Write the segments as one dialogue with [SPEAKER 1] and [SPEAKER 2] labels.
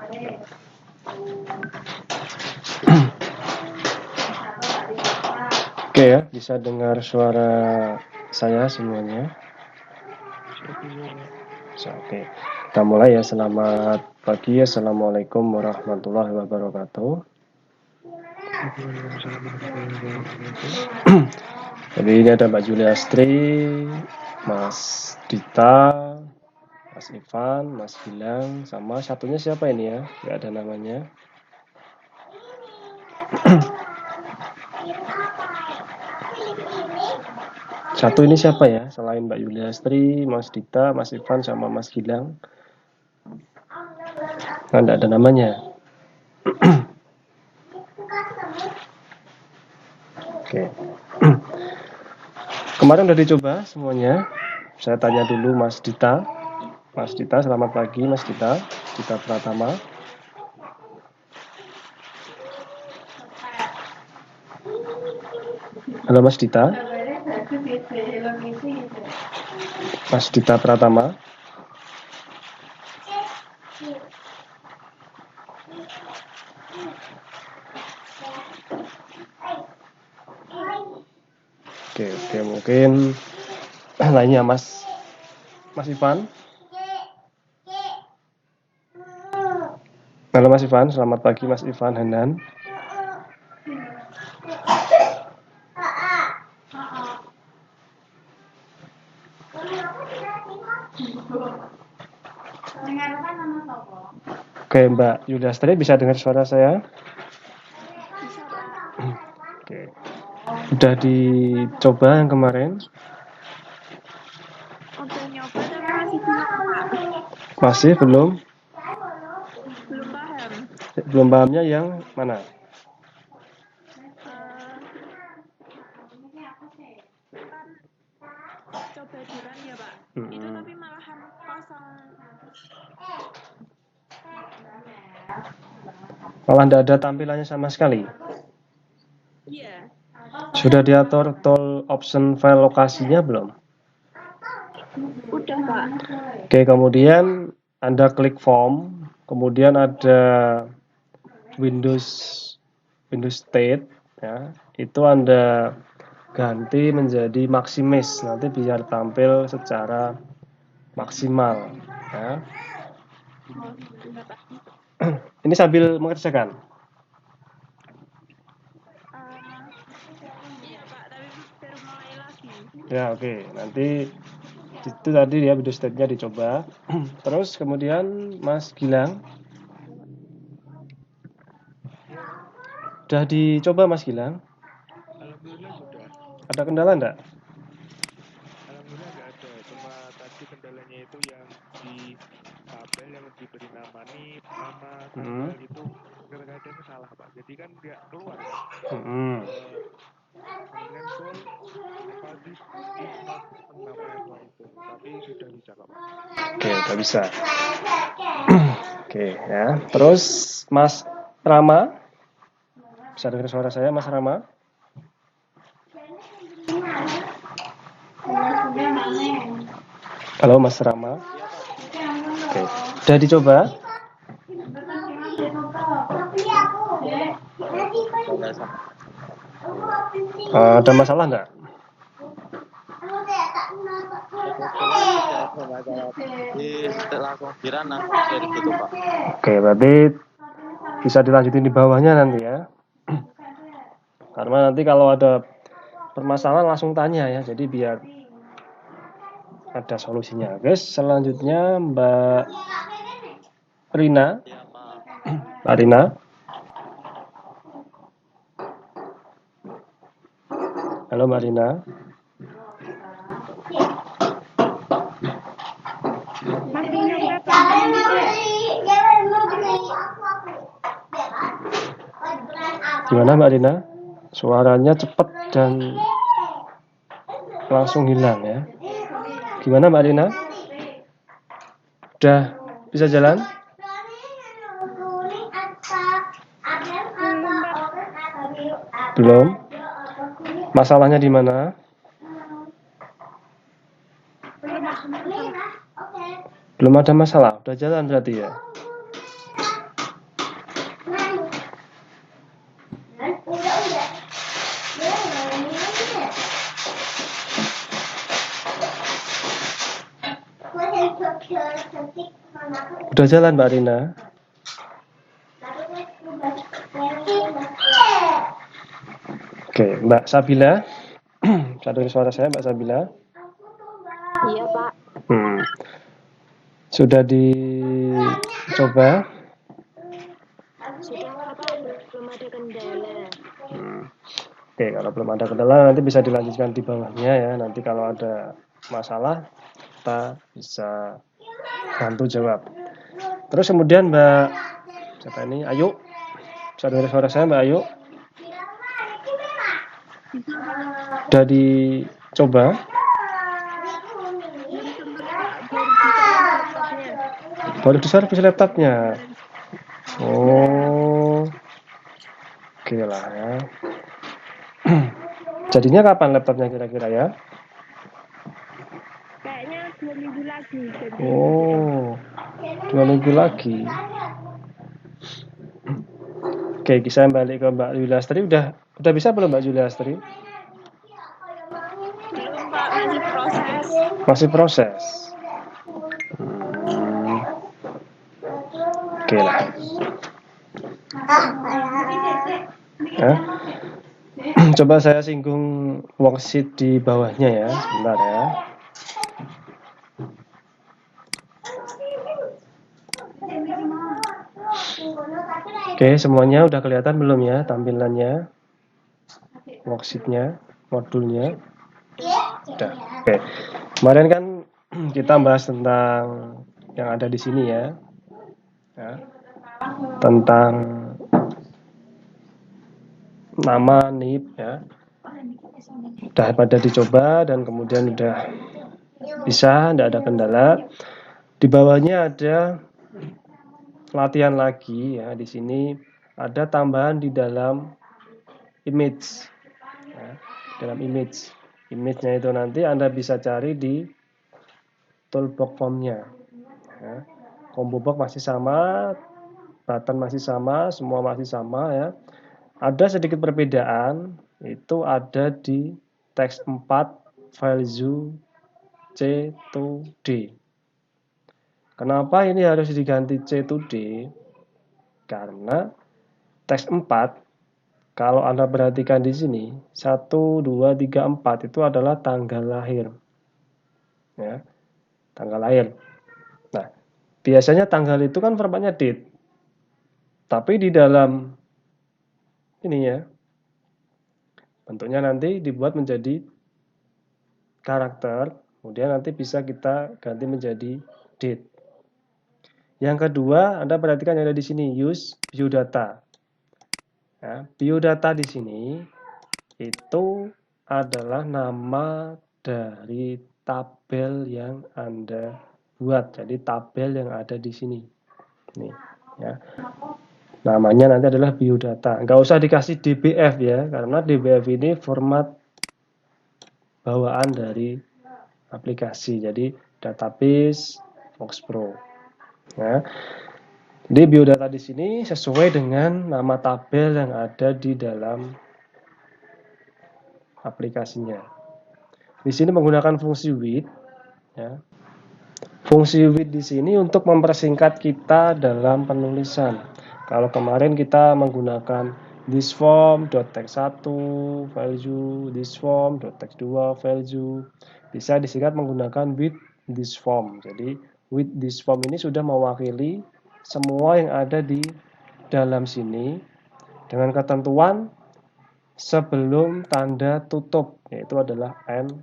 [SPEAKER 1] Oke ya, bisa dengar suara saya semuanya. Oke, kita mulai ya. Selamat pagi, assalamualaikum warahmatullahi wabarakatuh. Jadi ini ada Mbak Juliastri, Mas Dita, Mas Ivan, Mas Gilang, sama satunya siapa ini ya? Nggak ada namanya. Satu ini siapa ya? Selain Mbak Juliastri, Mas Dita, Mas Ivan, sama Mas Gilang. Nah, nggak ada namanya. Oke. Kemarin udah dicoba semuanya. Saya tanya dulu Mas Dita. Mas Dita, selamat pagi Mas Dita. Dita Pratama. Halo Mas Dita. Mas Dita Pratama. Oke, mungkin lainnya Mas Ivan. Halo Mas Ivan, selamat pagi Mas Ivan Hanan. Oke, Mbak Yuliastri bisa dengar suara saya? Oke. Udah dicoba yang kemarin?
[SPEAKER 2] Udah nyoba tapi masih bingung, Pak.
[SPEAKER 1] Masih belum?
[SPEAKER 2] Belum paham.
[SPEAKER 1] Belum pahamnya yang mana?
[SPEAKER 2] Kan coba duran ya, Pak. Itu tapi malahan kosong.
[SPEAKER 1] Malah tidak ada tampilannya sama sekali.
[SPEAKER 2] Iya.
[SPEAKER 1] Sudah diatur tool option file lokasinya belum?
[SPEAKER 2] Udah, Pak.
[SPEAKER 1] Oke, kemudian Anda klik form, kemudian ada Windows State, ya, itu Anda ganti menjadi maximis, nanti biar tampil secara maksimal. Ya. Ini sambil mengerjakan.
[SPEAKER 2] Iya, Pak, tapi baru mulai lagi.
[SPEAKER 1] Ya, oke. Nanti itu tadi ya Windows State-nya dicoba. Terus kemudian Mas Gilang. Sudah dicoba Mas Gilang?
[SPEAKER 3] Alhamdulillah sudah.
[SPEAKER 1] Ada kendala enggak?
[SPEAKER 3] Alhamdulillah nggak ada. Cuma tadi kendalanya itu yang di tabel yang diberi nama NIP, nama tanggal itu kadang-kadang salah, Pak. Jadi kan nggak keluar. Kemudian goal apa this is not unavailable itu. Tapi sudah bisa, Pak.
[SPEAKER 1] Oke, udah bisa. Oke, ya. Terus Mas Rama, bisa dengar suara saya, Mas Rama? Halo, Mas Rama. Oke, udah dicoba? Ada masalah nggak?
[SPEAKER 4] Langsung kirana dari gitu, Pak.
[SPEAKER 1] Oke, berarti bisa dilanjutin di bawahnya nanti ya. Karena nanti kalau ada permasalahan langsung tanya ya, jadi biar ada solusinya. Guys, selanjutnya Mbak Rina.
[SPEAKER 4] Ya, Pak.
[SPEAKER 1] Mbak Rina. Halo Mbak Rina. Gimana Mbak Rina? Suaranya cepat dan langsung hilang ya. Gimana Mbak Rina? Udah bisa jalan? Belum? Masalahnya di mana? Belum ada masalah, udah jalan berarti ya? Udah jalan Mbak Rina? Oke, Mbak Sabila. Satu suara saya Mbak Sabila.
[SPEAKER 2] Iya, Pak.
[SPEAKER 1] Sudah dicoba?
[SPEAKER 2] Sudah, Pak. Belum ada kendala.
[SPEAKER 1] Oke, kalau belum ada kendala nanti bisa dilanjutkan di bawahnya ya. Nanti kalau ada masalah kita bisa bantu jawab. Terus kemudian Mbak siapa ini? Ayu. Bisa dengar suara saya Mbak Ayu? Sudah dicoba? Baru diservis laptopnya. Oh, oke lah ya. Jadinya kapan laptopnya kira-kira ya?
[SPEAKER 2] Kayaknya 2 minggu lagi.
[SPEAKER 1] Oh, 2 minggu lagi. Oke, saya balik ke Mbak Yulastri. Udah bisa belum Mbak Yulastri?
[SPEAKER 2] Belum, Pak. Masih proses.
[SPEAKER 1] Masih proses. Oke lah. Ya. Coba saya singgung worksheet di bawahnya ya, sebentar ya. Oke, semuanya udah kelihatan belum ya tampilannya? Worksheetnya, modulnya? Udah. Oke. Kemarin kan kita bahas tentang yang ada di sini ya. Tentang nama NIP ya. Udah pada dicoba dan kemudian udah bisa, tidak ada kendala. Di bawahnya ada latihan lagi ya. Di sini ada tambahan di dalam image ya, dalam image-nya itu nanti Anda bisa cari di toolbox formnya ya. Combo box masih sama, button masih sama, semua masih sama ya. Ada sedikit perbedaan, itu ada di teks 4 value C to D. Kenapa ini harus diganti C to D? Karena teks 4, kalau Anda perhatikan di sini, 1, 2, 3, 4 itu adalah tanggal lahir. Ya, tanggal lahir. Nah, biasanya tanggal itu kan formatnya date. Tapi di dalam ini ya, bentuknya nanti dibuat menjadi karakter, kemudian nanti bisa kita ganti menjadi date. Yang kedua, Anda perhatikan yang ada di sini, use biodata. Ya, biodata di sini itu adalah nama dari tabel yang Anda buat. Jadi tabel yang ada di sini. Nih, ya. Namanya nanti adalah biodata. Nggak usah dikasih DBF ya, karena DBF ini format bawaan dari aplikasi. Jadi database Fox Pro. Ya. Jadi biodata di sini sesuai dengan nama tabel yang ada di dalam aplikasinya. Di sini menggunakan fungsi with. Ya. Fungsi with di sini untuk mempersingkat kita dalam penulisan. Kalau kemarin kita menggunakan this form.text1 value, this form.text2 value, bisa disingkat menggunakan with this form. Jadi with this form ini sudah mewakili semua yang ada di dalam sini dengan ketentuan sebelum tanda tutup, yaitu adalah and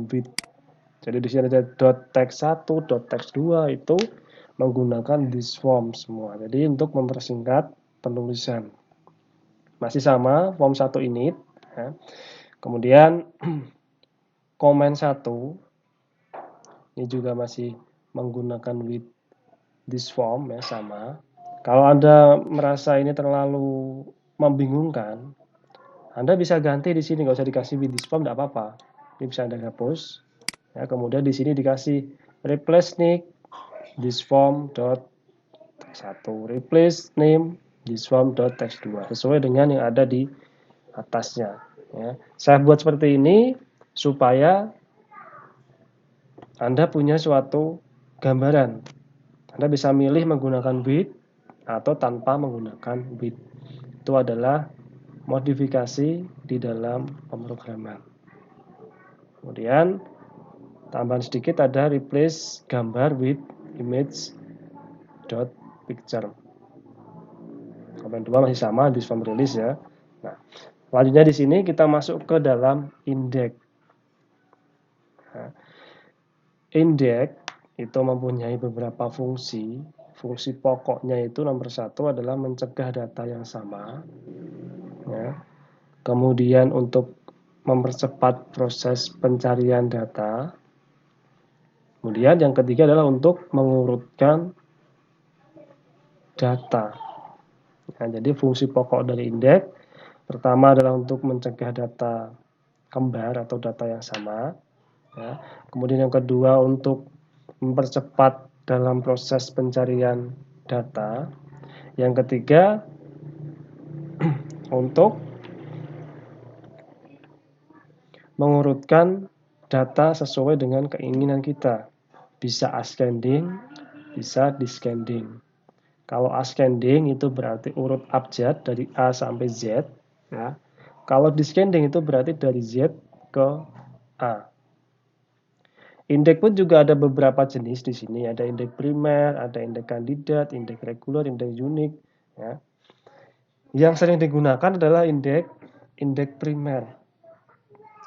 [SPEAKER 1] with. Jadi di sini ada .text1, .text2 itu menggunakan this form semua. Jadi untuk mempersingkat penulisan. Masih sama form 1 init ya. Kemudian comment 1 ini juga masih menggunakan with this form ya, sama. Kalau Anda merasa ini terlalu membingungkan, Anda bisa ganti di sini, nggak usah dikasih with this form, tidak apa-apa. Ini bisa Anda hapus. Ya, kemudian di sini dikasih replace nick this form.text1, replace name this form.text2 sesuai dengan yang ada di atasnya. Ya. Saya buat seperti ini supaya Anda punya suatu gambaran Anda bisa milih menggunakan with atau tanpa menggunakan with. Itu adalah modifikasi di dalam pemrograman. Kemudian tambahan sedikit, ada replace gambar with image dot picture. Komen 2 masih sama di form release ya. Nah, selanjutnya di sini kita masuk ke dalam index. Nah, index itu mempunyai beberapa fungsi. Fungsi pokoknya itu nomor 1 adalah mencegah data yang sama. Ya. Kemudian untuk mempercepat proses pencarian data. Kemudian yang ketiga adalah untuk mengurutkan data. Nah, jadi fungsi pokok dari indeks pertama adalah untuk mencegah data kembar atau data yang sama. Ya. Kemudian yang kedua untuk mempercepat dalam proses pencarian data. Yang ketiga untuk mengurutkan data sesuai dengan keinginan kita. Bisa ascending, bisa descending. Kalau ascending itu berarti urut abjad dari A sampai Z. Ya. Kalau descending itu berarti dari Z ke A. Indeks pun juga ada beberapa jenis di sini. Ada indeks primer, ada indeks kandidat, indeks reguler, indeks unik. Ya. Yang sering digunakan adalah indeks primer.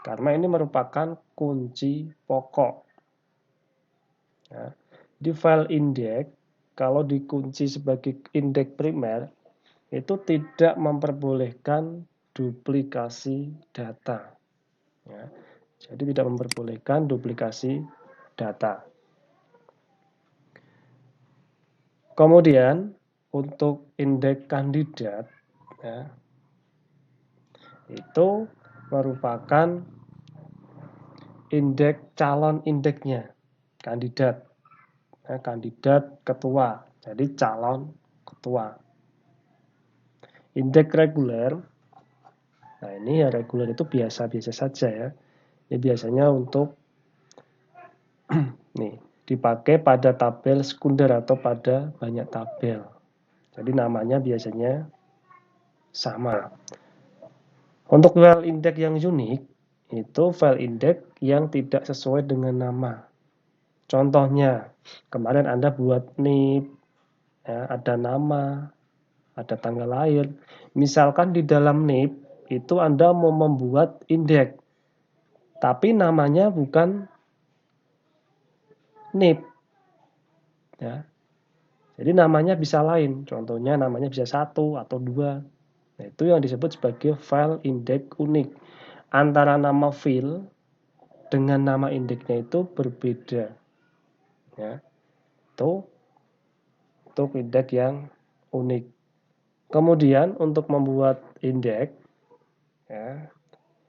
[SPEAKER 1] Karena ini merupakan kunci pokok. Ya. Di file indeks, kalau dikunci sebagai indeks primer, itu tidak memperbolehkan duplikasi data. Ya. Jadi tidak memperbolehkan duplikasi data. Kemudian untuk indeks kandidat, ya, itu merupakan indeks calon indeksnya, kandidat. Ya, kandidat ketua, jadi calon ketua. Indeks reguler, nah ini ya reguler itu biasa-biasa saja ya. Ini biasanya untuk nih dipakai pada tabel sekunder atau pada banyak tabel. Jadi namanya biasanya sama. Untuk file indeks yang unik, itu file indeks yang tidak sesuai dengan nama. Contohnya, kemarin Anda buat NIP, ya, ada nama, ada tanggal lahir. Misalkan di dalam NIP, itu Anda mau membuat indeks, tapi namanya bukan NIP. Ya. Jadi namanya bisa lain, contohnya namanya bisa 1 atau 2. Nah, itu yang disebut sebagai file indeks unik. Antara nama file dengan nama indeksnya itu berbeda. Ya. Itu untuk indeks yang unik. Kemudian untuk membuat indeks, ya,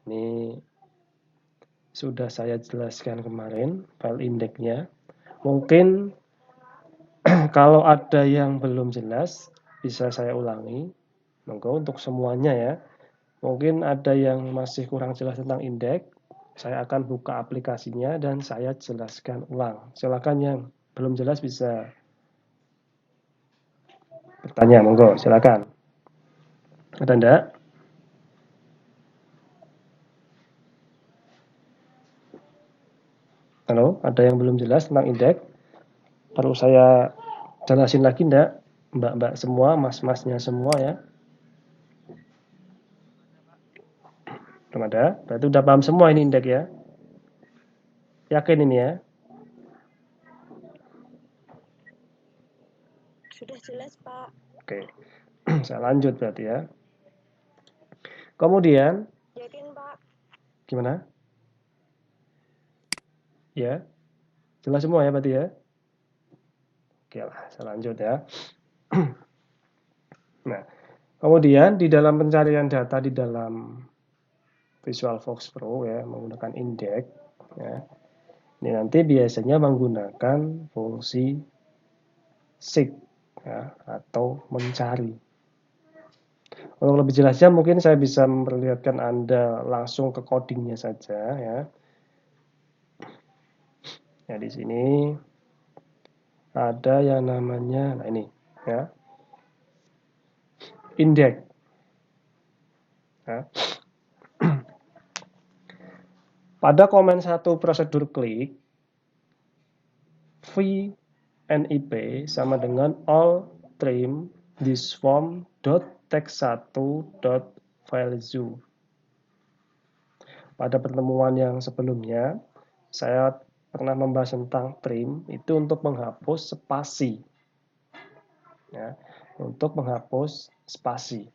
[SPEAKER 1] ini sudah saya jelaskan kemarin file indeksnya. Mungkin kalau ada yang belum jelas, bisa saya ulangi. Monggo untuk semuanya ya. Mungkin ada yang masih kurang jelas tentang indeks, saya akan buka aplikasinya dan saya jelaskan ulang. Silakan yang belum jelas bisa bertanya, monggo, silakan. Ada enggak? Halo, ada yang belum jelas tentang indeks? Perlu saya jelasin lagi enggak? Mbak-mbak semua, mas-masnya semua ya. Belum ada? Berarti udah paham semua ini indeks ya. Yakin ini ya?
[SPEAKER 2] Sudah jelas, Pak.
[SPEAKER 1] Oke. Saya lanjut berarti ya. Kemudian,
[SPEAKER 2] Yakin, Pak.
[SPEAKER 1] gimana? Ya. Jelas semua ya berarti ya? Oke lah, saya lanjut ya. Nah, kemudian di dalam pencarian data di dalam VisualFox Pro ya, menggunakan indeks ya. Ini nanti biasanya menggunakan fungsi seek ya, atau mencari. Untuk lebih jelasnya mungkin saya bisa memperlihatkan Anda langsung ke codingnya saja ya. Ya di sini ada yang namanya, nah ini ya, index. Ya. Pada komen 1 prosedur klik, VNIP sama dengan all trim this form .text1.fileZoo. Pada pertemuan yang sebelumnya, saya pernah membahas tentang trim itu untuk menghapus spasi. Ya, untuk menghapus spasi.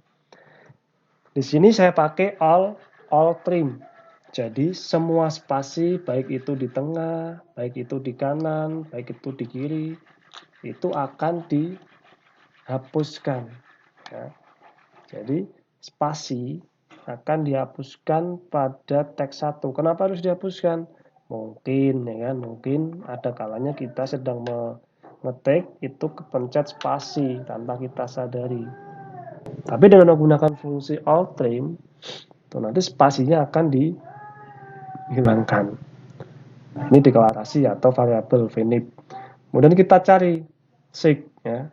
[SPEAKER 1] Di sini saya pakai all trim. Jadi semua spasi, baik itu di tengah, baik itu di kanan, baik itu di kiri, itu akan dihapuskan. Ya. Jadi spasi akan dihapuskan pada teks 1. Kenapa harus dihapuskan? Mungkin, ya kan, mungkin ada kalanya kita sedang mengetik itu kepencet spasi tanpa kita sadari. Tapi dengan menggunakan fungsi all trim, nanti spasinya akan dihilangkan. Ini deklarasi atau variabel VNIP. Kemudian kita cari seek, ya,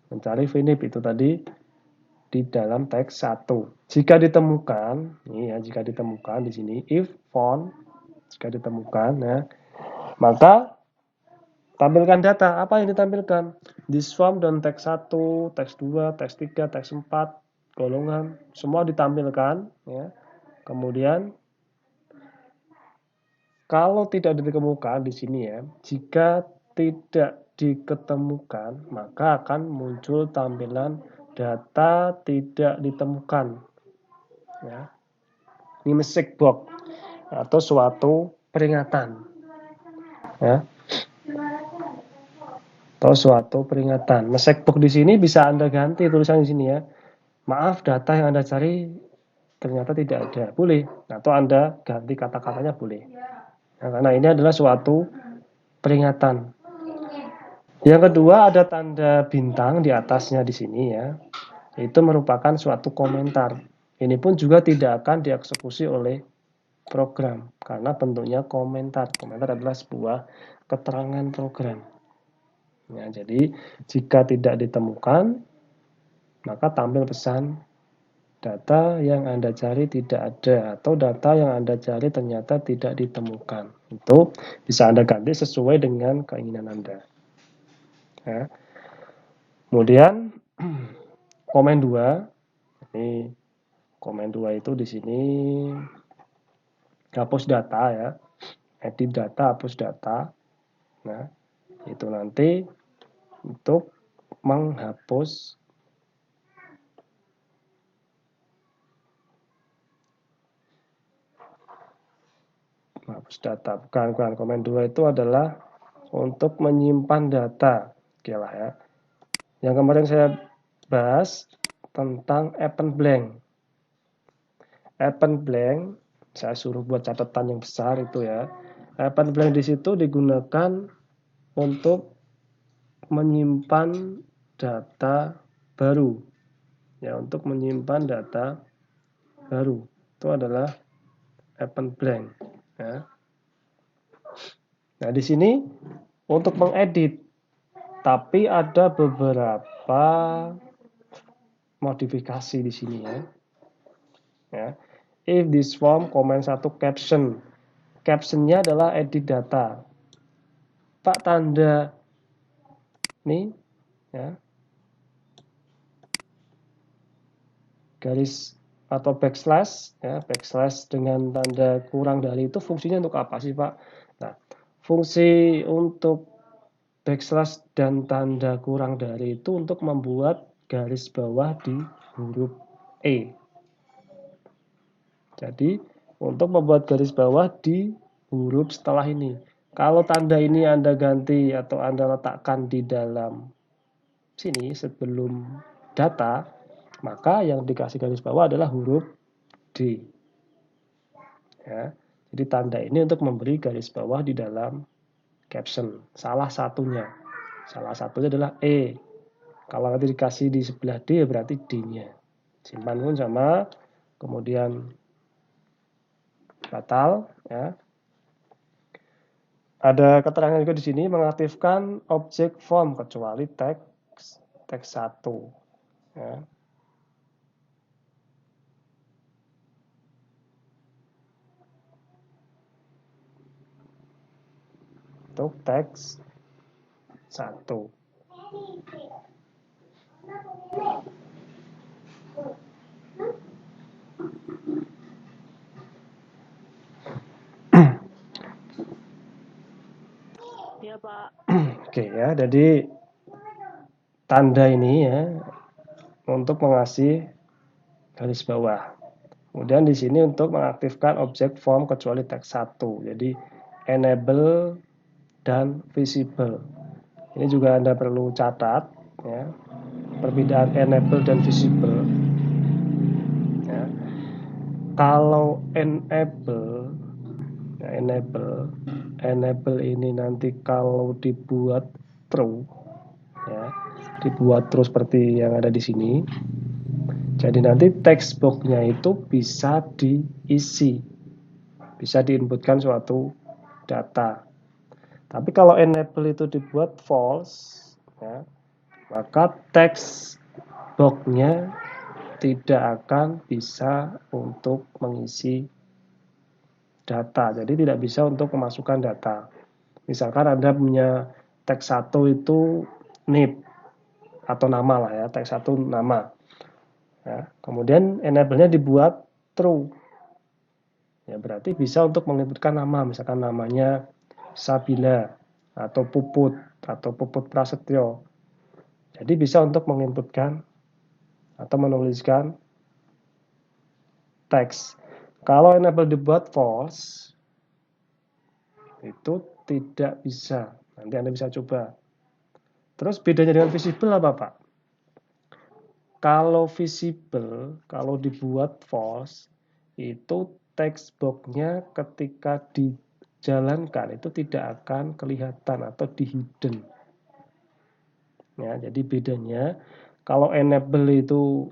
[SPEAKER 1] mencari VNIP itu tadi di dalam teks 1. Jika ditemukan, ini ya, jika ditemukan di sini if found, jika ditemukan, ya, maka tampilkan data. Apa yang ditampilkan? This form dan teks 1, teks 2, teks 3, teks 4, golongan, semua ditampilkan, ya. Kemudian kalau tidak ditemukan di sini ya, jika tidak diketemukan, maka akan muncul tampilan data tidak ditemukan. Ya. Ini message box atau suatu peringatan. Ya. Atau suatu peringatan. Message box di sini bisa Anda ganti tulisan di sini ya. Maaf, data yang Anda cari ternyata tidak ada. Boleh. Atau Anda ganti kata-katanya boleh. Nah, karena ini adalah suatu peringatan. Yang kedua ada tanda bintang di atasnya di sini ya. Itu merupakan suatu komentar. Ini pun juga tidak akan dieksekusi oleh program karena bentuknya komentar. Komentar adalah sebuah keterangan program. Ya, jadi jika tidak ditemukan, maka tampil pesan data yang Anda cari tidak ada atau data yang Anda cari ternyata tidak ditemukan. Itu bisa Anda ganti sesuai dengan keinginan Anda. Ya. Kemudian komen 2, ini komen 2 itu di sini hapus data ya, edit data, hapus data. Nah, itu nanti untuk menghapus data. Bukan komen 2 itu adalah untuk menyimpan data. Oke lah ya. Yang kemarin saya bahas tentang append blank. Append blank, saya suruh buat catatan yang besar itu ya. Append blank di situ digunakan untuk menyimpan data baru. Ya, untuk menyimpan data baru. Itu adalah append blank. Ya. Nah, di sini untuk mengedit, tapi ada beberapa modifikasi di sini ya. Ya. If this form komen 1 caption. Captionnya adalah edit data. Pak, tanda nih ya. Garis atau backslash ya, backslash dengan tanda kurang dari itu fungsinya untuk apa sih, Pak? Nah, fungsi untuk backslash dan tanda kurang dari itu untuk membuat garis bawah di huruf E. Jadi, untuk membuat garis bawah di huruf setelah ini. Kalau tanda ini Anda ganti atau Anda letakkan di dalam sini sebelum data, maka yang dikasih garis bawah adalah huruf D. Ya, jadi tanda ini untuk memberi garis bawah di dalam caption. Salah satunya adalah E. Kalau nanti dikasih di sebelah D berarti D-nya. Simpan pun sama, kemudian batal. Ya. Ada keterangan juga di sini mengaktifkan objek form kecuali teks 1. Ya. Untuk teks 1.
[SPEAKER 2] Ya, Pak.
[SPEAKER 1] Oke ya, jadi tanda ini ya untuk mengasih garis bawah. Kemudian di sini untuk mengaktifkan objek form kecuali teks 1. Jadi enable dan visible. Ini juga Anda perlu catat ya. Perbedaan enable dan visible. Ya. Kalau enable ya, enable ini nanti kalau dibuat true ya, dibuat terus seperti yang ada di sini. Jadi nanti text box-nya itu bisa diisi, bisa diinputkan suatu data. Tapi kalau enable itu dibuat false, ya, maka text box-nya tidak akan bisa untuk mengisi data. Jadi tidak bisa untuk memasukkan data. Misalkan Anda punya teks 1 itu name atau nama lah ya, teks 1 nama. Ya, kemudian enable-nya dibuat true. Ya, berarti bisa untuk menginputkan nama, misalkan namanya Sabila atau Puput Prasetyo. Jadi bisa untuk menginputkan atau menuliskan teks. Kalau enable dibuat false, itu tidak bisa. Nanti Anda bisa coba. Terus bedanya dengan visible apa, Pak? Kalau visible, kalau dibuat false, itu text box-nya ketika dijalankan itu tidak akan kelihatan atau di-hidden. Ya, jadi bedanya kalau enable itu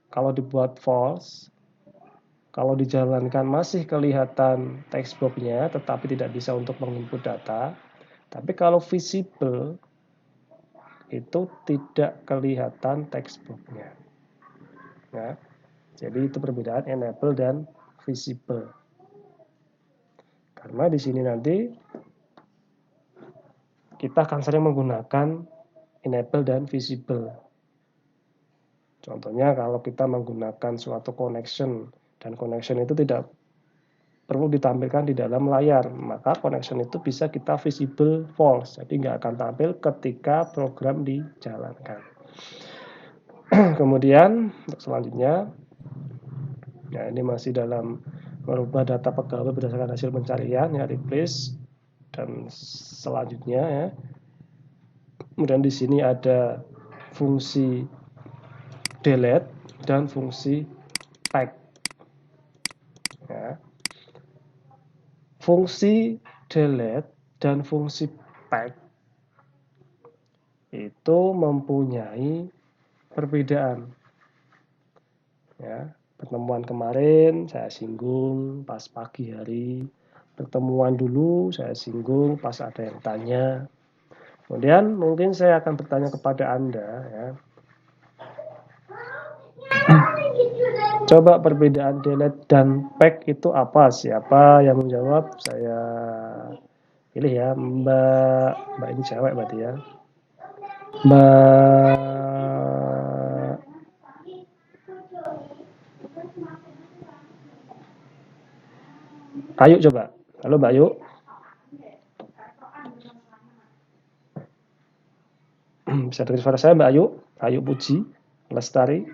[SPEAKER 1] kalau dibuat false, kalau dijalankan masih kelihatan text box-nya tetapi tidak bisa untuk menginput data. Tapi kalau visible itu tidak kelihatan text box-nya. Ya. Jadi itu perbedaan enable dan visible. Karena di sini nanti kita akan sering menggunakan enable dan visible. Contohnya kalau kita menggunakan suatu connection dan connection itu tidak perlu ditampilkan di dalam layar, maka connection itu bisa kita visible false. Jadi nggak akan tampil ketika program dijalankan. Kemudian untuk selanjutnya, ya ini masih dalam merubah data pegawai berdasarkan hasil pencarian ya, replace dan selanjutnya ya. Kemudian di sini ada fungsi delete dan fungsi pack. Ya. Fungsi delete dan fungsi pack itu mempunyai perbedaan. Ya, pertemuan kemarin saya singgung pas pagi hari. Pertemuan dulu saya singgung pas ada yang tanya. Kemudian mungkin saya akan bertanya kepada Anda ya. Coba perbedaan delete dan pack itu apa? Siapa yang menjawab? Saya pilih ya, Mbak ini cewek berarti ya. Mbak Ayu coba. Halo Mbak Ayu. Bisa dengar suara saya Mbak Ayu? Ayu Puji Lestari.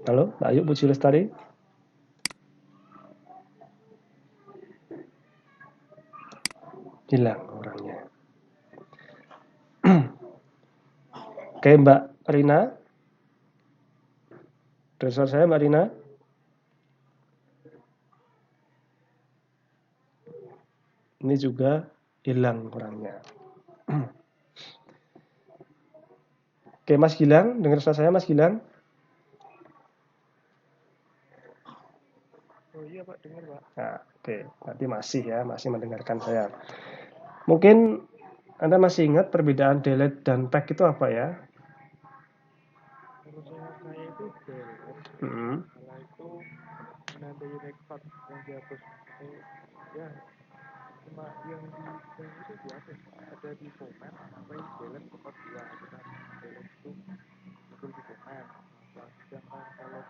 [SPEAKER 1] Halo Mbak Ayu Puji Lestari. Hilang orangnya. Oke Mbak Rina. Dengar suara saya Mbak Rina? Ini juga hilang orangnya. Oke Mas Gilang, dengar suara saya Mas Gilang?
[SPEAKER 3] Oh iya Pak, dengar Pak.
[SPEAKER 1] Nah, oke, berarti masih ya, masih mendengarkan saya. Mungkin Anda masih ingat perbedaan delete dan pack itu apa ya?
[SPEAKER 3] Kalau saya itu delete,
[SPEAKER 1] Hmm.
[SPEAKER 3] malah itu menandai record yang dihapus itu ya cuma yang itu dihapus Pak. Ada di format sampai delete record 2 kita delete itu muncul di format. Sedangkan kalau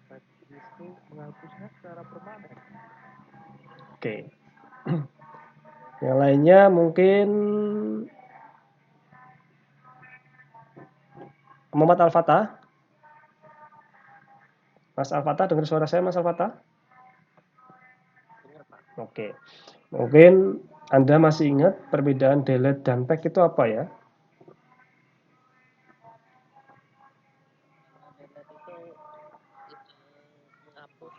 [SPEAKER 3] pack itu menghapusnya secara permanen.
[SPEAKER 1] Oke. Yang lainnya mungkin Muhammad Al-Fatah. Mas Al-Fatah, dengar suara saya Mas Al-Fatah?
[SPEAKER 4] Dengar Pak.
[SPEAKER 1] Oke. Mungkin Anda masih ingat perbedaan delete dan pack itu apa ya?
[SPEAKER 4] Delete itu menghapus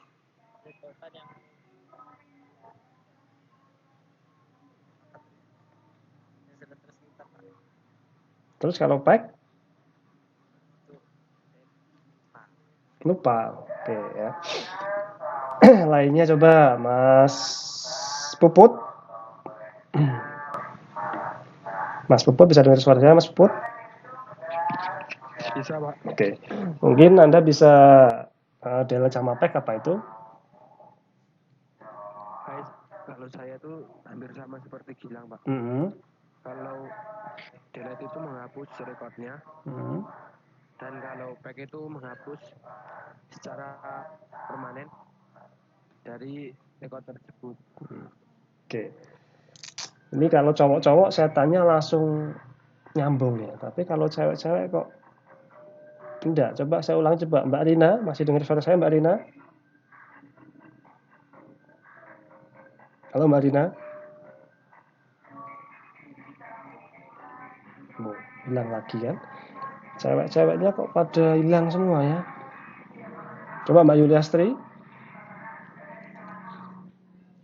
[SPEAKER 4] recordan yang sudah tersimpan Pak.
[SPEAKER 1] Terus kalau pack?
[SPEAKER 4] Itu
[SPEAKER 1] Lupa. Oke ya. Lainnya coba Mas Puput. Mas Puput bisa dengar suara saya Mas Puput?
[SPEAKER 3] Bisa Pak.
[SPEAKER 1] Oke. Mungkin Anda bisa delete sama pack apa itu?
[SPEAKER 3] Kalau saya tuh hampir sama seperti Gilang Pak.
[SPEAKER 1] Hmm.
[SPEAKER 3] Kalau delete itu menghapus rekodnya,
[SPEAKER 1] Hmm.
[SPEAKER 3] dan kalau pack itu menghapus secara permanen dari rekod tersebut.
[SPEAKER 1] Oke. Ini kalau cowok-cowok saya tanya langsung nyambung ya. Tapi kalau cewek-cewek kok tidak. Coba saya ulang coba. Mbak Rina, masih dengar suara saya Mbak Rina? Halo Mbak Rina? Oh, hilang lagi kan? Cewek-ceweknya kok pada hilang semua ya? Coba Mbak Yuliastri.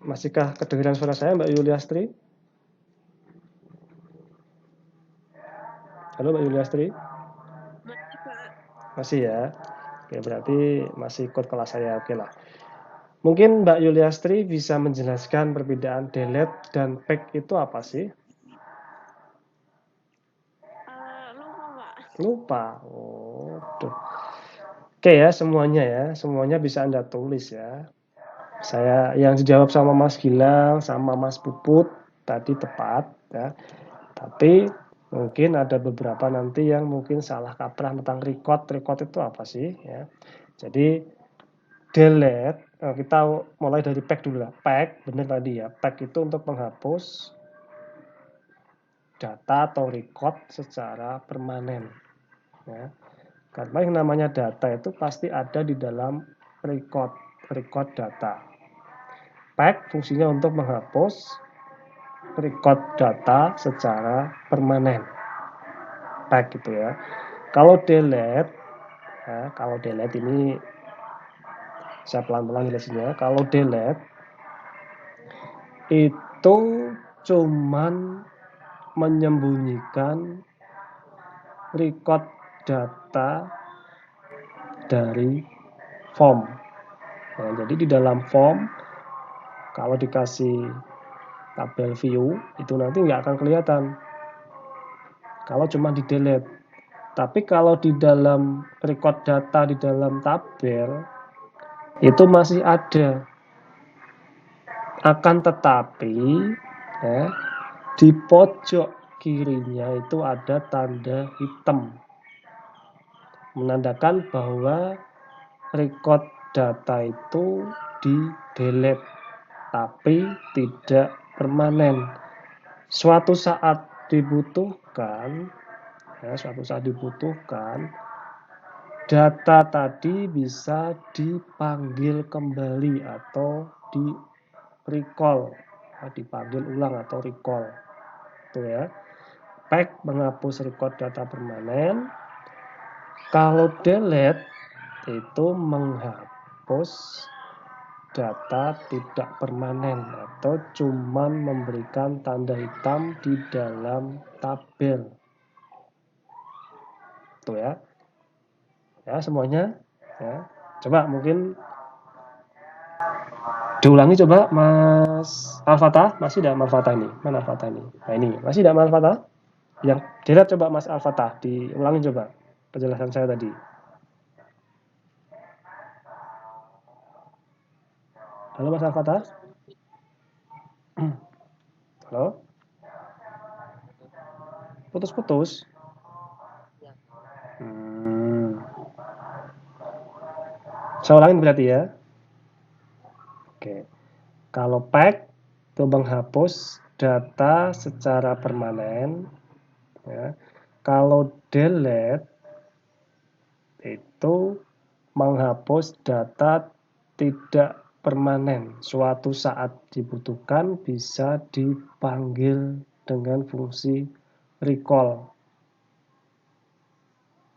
[SPEAKER 1] Masihkah kedengaran suara saya Mbak Yuliastri? Halo Mbak Yuliastri?
[SPEAKER 2] Masih Pak.
[SPEAKER 1] Masih ya? Oke, berarti masih ikut kelas saya. Oke lah. Mungkin Mbak Yuliastri bisa menjelaskan perbedaan delete dan pack itu apa sih?
[SPEAKER 2] Lupa Pak.
[SPEAKER 1] Lupa. Oh, tuh. Oke ya, semuanya bisa Anda tulis ya. Saya yang dijawab sama Mas Gilang, sama Mas Puput tadi tepat ya. Tapi mungkin ada beberapa nanti yang mungkin salah kaprah tentang record. Record itu apa sih ya? Jadi delete, kita mulai dari pack dulu lah. Pack, benar tadi ya. Pack itu untuk menghapus data atau record secara permanen. Ya. Karena yang namanya data itu pasti ada di dalam record data. Pack fungsinya untuk menghapus record data secara permanen. Pack gitu ya. Kalau delete, ya, kalau delete ini saya pelan-pelan jelasinnya. Kalau delete itu cuman menyembunyikan record data dari form. Nah, jadi di dalam form kalau dikasih tabel view itu nanti nggak akan kelihatan kalau cuma di delete. Tapi kalau di dalam record data di dalam tabel itu masih ada. Akan tetapi ya, di pojok kirinya itu ada tanda hitam menandakan bahwa record data itu di delete tapi tidak permanen. Suatu saat dibutuhkan data tadi bisa dipanggil kembali atau di recall, dipanggil ulang atau recall. Itu ya. Pack menghapus record data permanen. Kalau delete itu menghapus data tidak permanen atau cuman memberikan tanda hitam di dalam tabel. Tuh ya semuanya ya. Coba mungkin Diulangi coba Mas Al-Fatah, masih tidak Mas Al-Fatah ini? Mana Al-Fatah ini? Nah ini, masih tidak Mas Al-Fatah? Yang dilihat coba Mas Al-Fatah, diulangi coba penjelasan saya tadi. Halo Mas Al-Fatah? Halo? Putus-putus?
[SPEAKER 4] Ya,
[SPEAKER 1] Saya ulangin berarti ya. Oke. Kalau pack itu menghapus data secara permanen, ya. Kalau delete itu menghapus data tidak permanen. Suatu saat dibutuhkan bisa dipanggil dengan fungsi recall.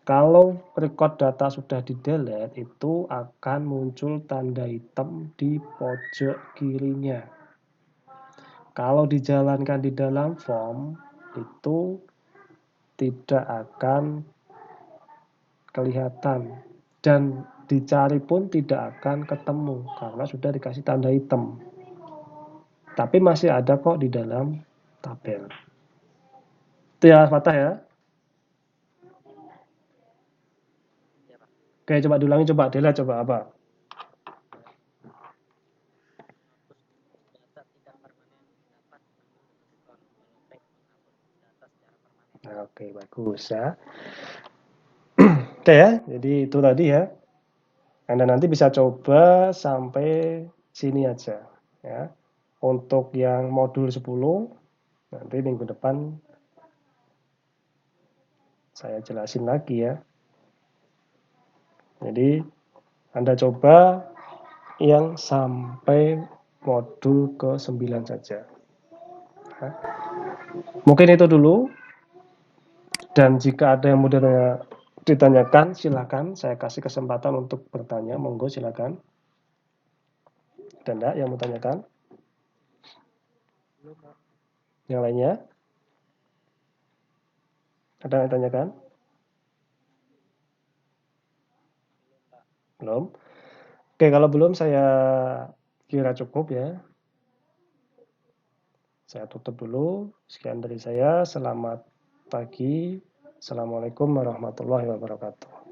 [SPEAKER 1] Kalau record data sudah di-delete, itu akan muncul tanda hitam di pojok kirinya. Kalau dijalankan di dalam form, itu tidak akan kelihatan. Dan dicari pun tidak akan ketemu, karena sudah dikasih tanda hitam. Tapi masih ada kok di dalam tabel. Itu ya, Fatah ya.
[SPEAKER 4] ya Pak.
[SPEAKER 1] Oke, coba diulangi, coba delete, coba apa?
[SPEAKER 4] Menghapus data tidak permanen dapat menghapus kalau pack menghapus data secara permanen.
[SPEAKER 1] Nah, oke, bagus ya. Oke ya, jadi itu tadi ya. Anda nanti bisa coba sampai sini aja ya. Untuk yang modul 10 nanti minggu depan saya jelasin lagi ya. Jadi Anda coba yang sampai modul ke-9 saja. Ya. Mungkin itu dulu. Dan jika ada yang mau ditanyakan, silakan saya kasih kesempatan untuk bertanya. Monggo silakan. Dan enggak yang mau tanyakan?
[SPEAKER 3] Belum, Pak.
[SPEAKER 1] Yang lainnya? Ada yang tanyakan? Belum? Oke, kalau belum saya kira cukup ya. Saya tutup dulu. Sekian dari saya. Selamat pagi. Assalamualaikum warahmatullahi wabarakatuh.